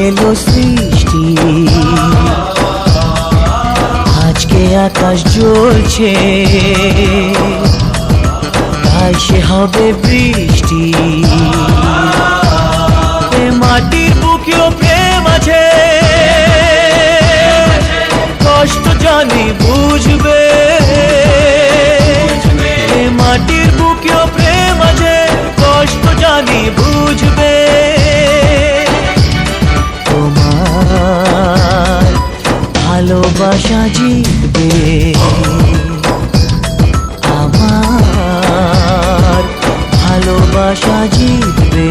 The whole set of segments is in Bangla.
এলো সৃষ্টি, আজকে আকাশ জ্বলছে, তাই সে হবে বৃষ্টি। এ মাটির বুকেও প্রেম আছে, কষ্ট জানি বুঝবে। এ মাটির বুকেও প্রেম আছে, কষ্ট জানি বুঝবে। তোমার ভালোবাসা জিতবে, আমার ভালোবাসা জিতবে।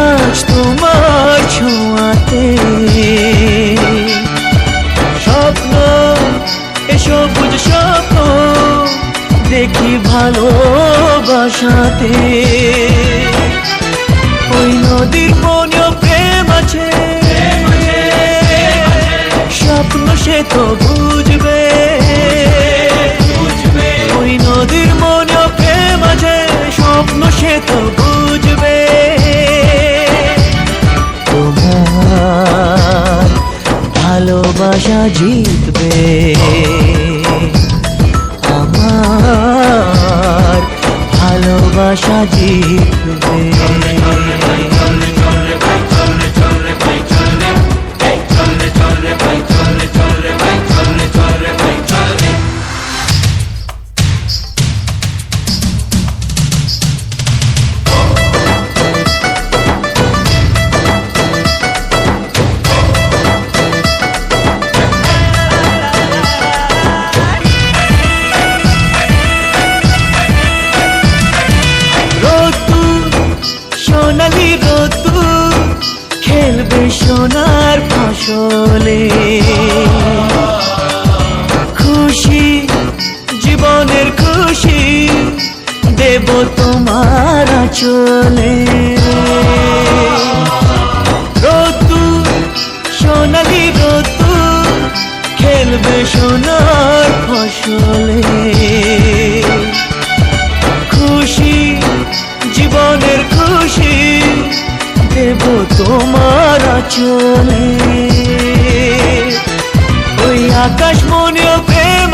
আজ তোমার ছোঁয়াতে স্বপ্ন, এ সবুজ স্বপ্ন দেখি ভালোবাসাতে। ওই নদীর মনেও প্রেম আছে, স্বপ্ন সে তো বুঝবে। ওই নদীর মনেও প্রেম আছে, স্বপ্ন সে তো বুঝবে। তোমার ভালোবাসা জিতবে, আমার ভালোবাসা জিতবে। সোনালি রোদ্দুর খেলবে সোনার ফসলে, খুশি জীবনের খুশি দেব তোমার আঁচলে। রোদ্দুর সোনালি রোদ্দুর খেলবে সোনার ফসলে, খুশি জীবনের খুশি দেব তোমার আঁচলে। ওই আকাশ মনেও প্রেম